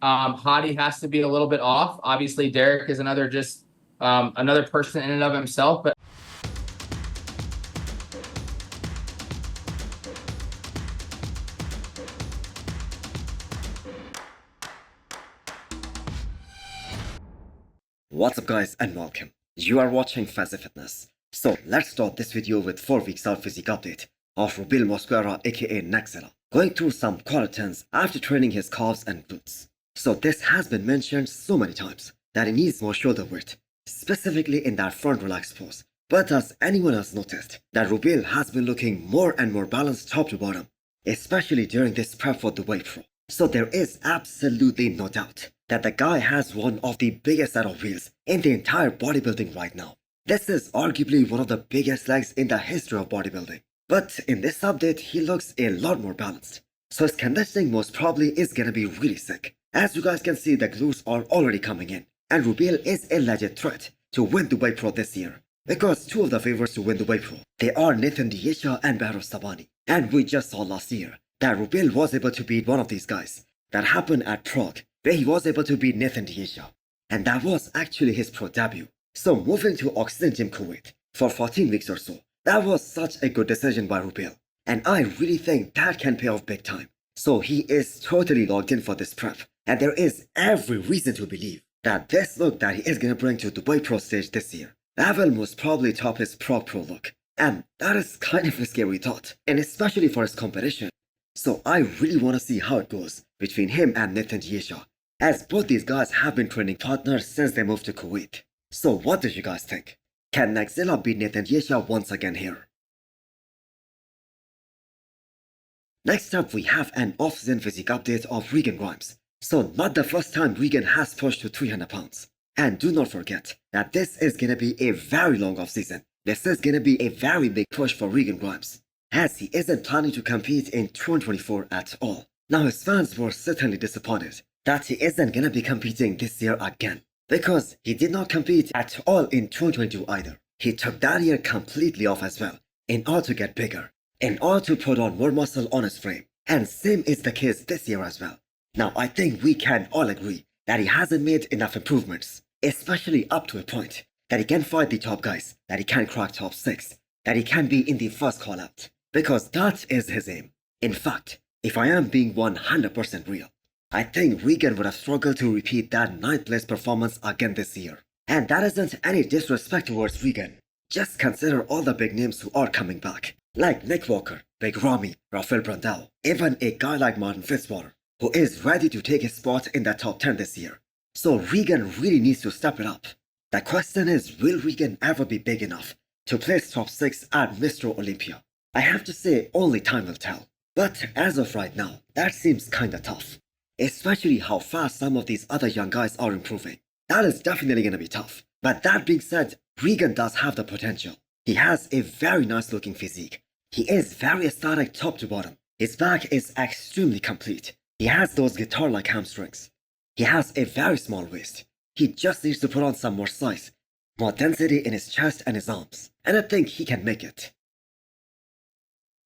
Hadi has to be a little bit off. Obviously, Derek is another person in and of himself. But What's up guys and welcome. You are watching Fazi Fitness. So let's start this video with 4 weeks out physique update of Rubil Mosquera aka Naxela, going through some collagens after training his calves and glutes. So this has been mentioned so many times that he needs more shoulder width, specifically in that front relaxed pose. But has anyone else noticed that Rubil has been looking more and more balanced top to bottom, especially during this prep for the weight pro? So there is absolutely no doubt that the guy has one of the biggest set of wheels in the entire bodybuilding right now. This is arguably one of the biggest legs in the history of bodybuilding. But in this update, he looks a lot more balanced. So his conditioning most probably is gonna be really sick. As you guys can see, the glutes are already coming in, and Rubil is a legit threat to win the weight pro this year. Because two of the favorites to win the weight pro, they are Nathan Diesha and Behrouz Tabani. And we just saw last year that Rubil was able to beat one of these guys. That happened at Prague, where he was able to beat Nathan Diesha. And that was actually his pro debut. So moving to Oxygen Gym Kuwait for 14 weeks or so, that was such a good decision by Rubil. And I really think that can pay off big time. So he is totally logged in for this prep. And there is every reason to believe that this look that he is going to bring to Dubai Pro stage this year, that will most probably top his Prague Pro look. And that is kind of a scary thought, and especially for his competition. So I really want to see how it goes between him and Nathan Diesha, as both these guys have been training partners since they moved to Kuwait. So what do you guys think? Can Naxela beat Nathan Diesha once again here? Next up, we have an off-season physique update of Regan Grimes. So not the first time Regan has pushed to 300 pounds. And do not forget that this is gonna be a very long off-season. This is gonna be a very big push for Regan Grimes, as he isn't planning to compete in 2024 at all. Now his fans were certainly disappointed that he isn't gonna be competing this year again, because he did not compete at all in 2022 either. He took that year completely off as well, in order to get bigger, in order to put on more muscle on his frame, and same is the case this year as well. Now I think we can all agree that he hasn't made enough improvements, especially up to a point that he can fight the top guys, that he can crack top 6, that he can be in the first call out, because that is his aim. In fact, if I am being 100% real, I think Regan would have struggled to repeat that 9th place performance again this year. And that isn't any disrespect towards Regan. Just consider all the big names who are coming back, like Nick Walker, Big Ramy, Rafael Brandao, even a guy like Martin Fitzwater, who is ready to take his spot in the top 10 this year. So Regan really needs to step it up. The question is, will Regan ever be big enough to place top 6 at Mr. Olympia? I have to say only time will tell. But as of right now, that seems kinda tough. Especially how fast some of these other young guys are improving. That is definitely gonna be tough. But that being said, Regan does have the potential. He has a very nice looking physique. He is very aesthetic top to bottom. His back is extremely complete. He has those guitar-like hamstrings. He has a very small waist. He just needs to put on some more size, more density in his chest and his arms, and I think he can make it.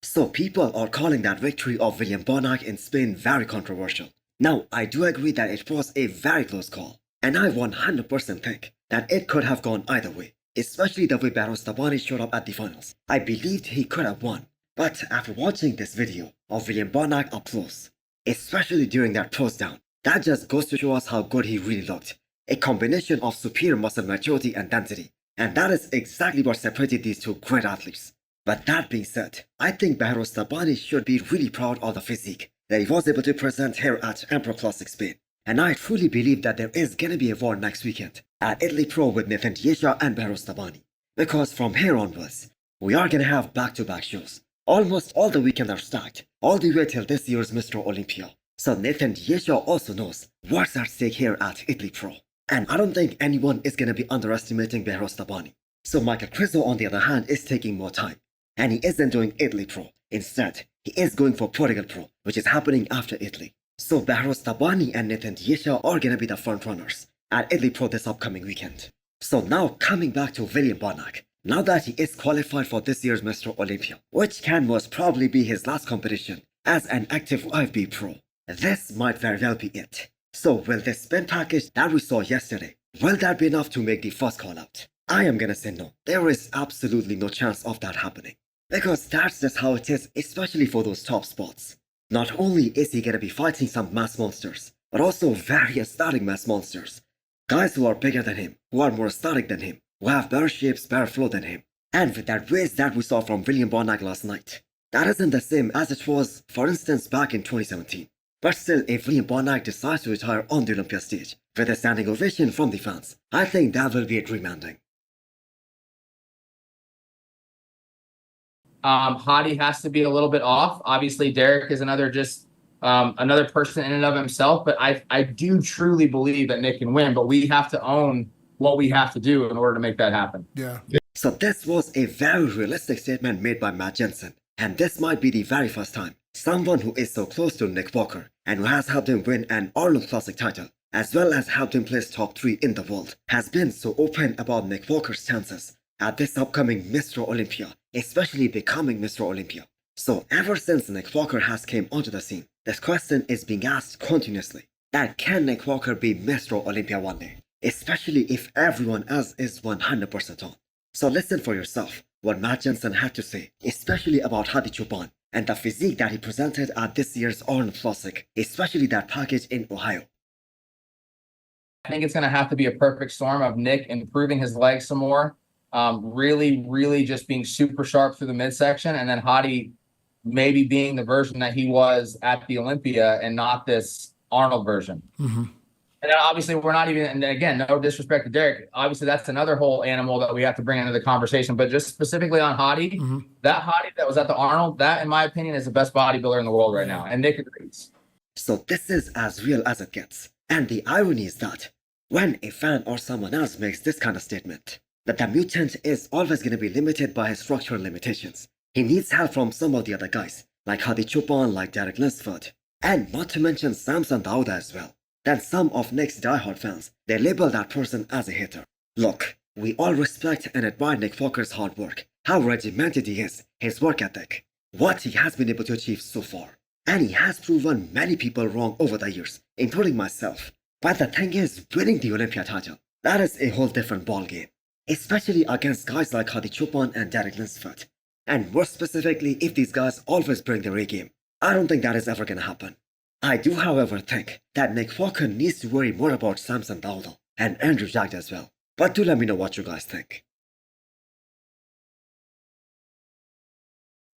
So people are calling that victory of William Bonac in Spain very controversial. Now, I do agree that it was a very close call, and I 100% think that it could have gone either way, especially the way Behrouz Tabani showed up at the finals. I believed he could have won, but after watching this video of William Bonac up close, especially during that pose down, that just goes to show us how good he really looked. A combination of superior muscle maturity and density, and that is exactly what separated these two great athletes. But that being said, I think Behrouz Tabani should be really proud of the physique that he was able to present here at Emperor Classic Spain. And I truly believe that there is gonna be a war next weekend at Italy Pro with Nathan Diesha and Behrouz Tabani. Because from here onwards, we are gonna have back-to-back shows. Almost all the weekends are stacked, all the way till this year's Mr. Olympia. So Nathan Diesha also knows what's at stake here at Italy Pro. And I don't think anyone is gonna be underestimating Behrouz Tabani. So Michael Criso on the other hand is taking more time. And he isn't doing Italy Pro. Instead, he is going for Portugal Pro, which is happening after Italy. So Behrouz Tabani and Nathan Diesha are gonna be the front runners at Italy Pro this upcoming weekend. So now coming back to William Bonac, now that he is qualified for this year's Mr. Olympia, which can most probably be his last competition as an active IFB Pro, this might very well be it. So will this spin package that we saw yesterday, will that be enough to make the first call out? I am gonna say no. There is absolutely no chance of that happening. Because that's just how it is, especially for those top spots. Not only is he gonna be fighting some mass monsters, but also very aesthetic mass monsters. Guys who are bigger than him, who are more aesthetic than him, who have better shapes, better flow than him. And with that race that we saw from Can Bonac last night, that isn't the same as it was, for instance, back in 2017. But still, if Can Bonac decides to retire on the Olympia stage, with a standing ovation from the fans, I think that will be a dream ending. Hadi has to be a little bit off. Obviously, Derek is another person in and of himself, but I do truly believe that Nick can win, but we have to own what we have to do in order to make that happen. Yeah. So this was a very realistic statement made by Matt Jensen, and this might be the very first time someone who is so close to Nick Walker and who has helped him win an Arnold Classic title, as well as helped him place top 3 in the world, has been so open about Nick Walker's chances at this upcoming Mr. Olympia, especially becoming Mr. Olympia. So ever since Nick Walker has came onto the scene, this question is being asked continuously, that can Nick Walker be Mr. Olympia one day, especially if everyone else is 100% on. So listen for yourself what Matt Jensen had to say, especially about Hadi Choopan and the physique that he presented at this year's Arnold Classic, especially that package in Ohio. I think it's going to have to be a perfect storm of Nick improving his legs some more, really just being super sharp through the midsection, and then Hadi maybe being the version that he was at the Olympia and not this Arnold version. Mm-hmm. And then obviously we're not even, and again, no disrespect to Derek, obviously that's another whole animal that we have to bring into the conversation, but just specifically on Hadi, that Hadi that was at the Arnold, that in my opinion is the best bodybuilder in the world right now, and Nick agrees. So this is as real as it gets, and the irony is that when a fan or someone else makes this kind of statement, that the mutant is always going to be limited by his structural limitations. He needs help from some of the other guys, like Hadi Choopan, like Derek Lunsford, and not to mention Samson Dauda as well. Then some of Nick's diehard fans, they label that person as a hater. Look, we all respect and admire Nick Walker's hard work, how regimented he is, his work ethic, what he has been able to achieve so far. And he has proven many people wrong over the years, including myself. But the thing is, winning the Olympia title, that is a whole different ballgame. Especially against guys like Hadi Choopan and Derek Lunsford. And more specifically, if these guys always bring their A game, I don't think that is ever gonna happen. I do, however, think that Nick Walker needs to worry more about Samson Dauda and Andrew Jacked as well. But do let me know what you guys think.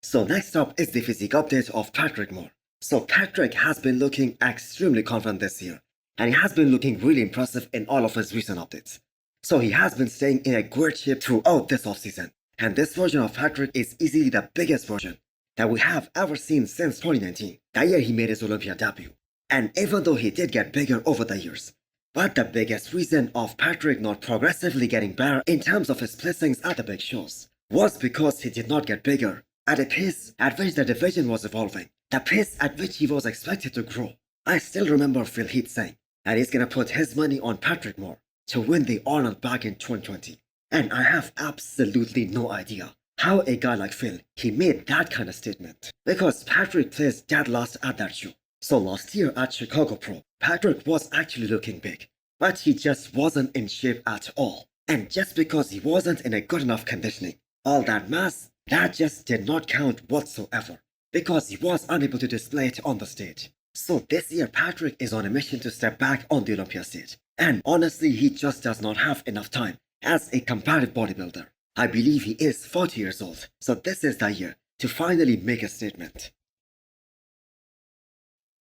So next up is the physique update of Patrick Moore. So Patrick has been looking extremely confident this year, and he has been looking really impressive in all of his recent updates. So he has been staying in a great shape throughout this offseason, and this version of Patrick is easily the biggest version that we have ever seen since 2019, the year he made his Olympia debut. And even though he did get bigger over the years, but the biggest reason of Patrick not progressively getting better in terms of his placings at the big shows was because he did not get bigger at a pace at which the division was evolving, the pace at which he was expected to grow. I still remember Phil Heath saying that he's gonna put his money on Patrick Moore to win the Arnold back in 2020. And I have absolutely no idea how a guy like Phil, he made that kind of statement. Because Patrick placed dead last at that show. So last year at Chicago Pro, Patrick was actually looking big, but he just wasn't in shape at all. And just because he wasn't in a good enough conditioning, all that mass, that just did not count whatsoever, because he was unable to display it on the stage. So this year Patrick is on a mission to step back on the Olympia stage. And honestly, he just does not have enough time as a competitive bodybuilder. I believe he is 40 years old, so this is the year to finally make a statement.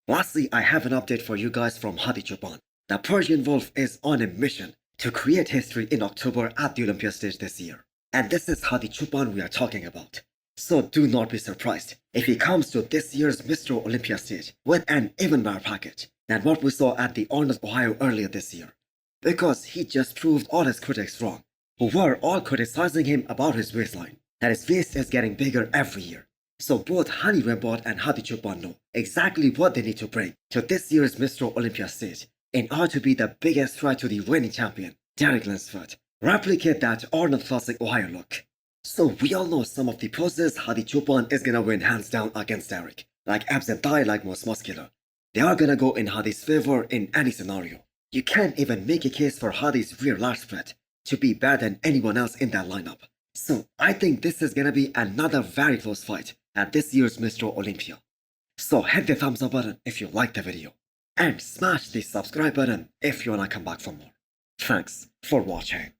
Lastly, I have an update for you guys from Hadi Choopan. The Persian Wolf is on a mission to create history in October at the Olympia stage this year. And this is Hadi Choopan we are talking about. So do not be surprised if he comes to this year's Mr. Olympia stage with an even better package than what we saw at the Arnold, Ohio earlier this year. Because he just proved all his critics wrong, who were all criticizing him about his waistline, that his waist is getting bigger every year. So both Hani Rembot and Hadi Choopan know exactly what they need to bring to this year's Mr. Olympia stage in order to be the biggest threat to the reigning champion, Derek Lunsford, replicate that Arnold Classic Ohio look. So we all know some of the poses Hadi Choopan is gonna win hands down against Derek, like abs and thigh like most muscular. They are gonna go in Hadi's favor in any scenario. You can't even make a case for Hadi's rear large spread to be better than anyone else in that lineup. So I think this is gonna be another very close fight at this year's Mr. Olympia. So hit the thumbs up button if you liked the video, and smash the subscribe button if you wanna come back for more. Thanks for watching.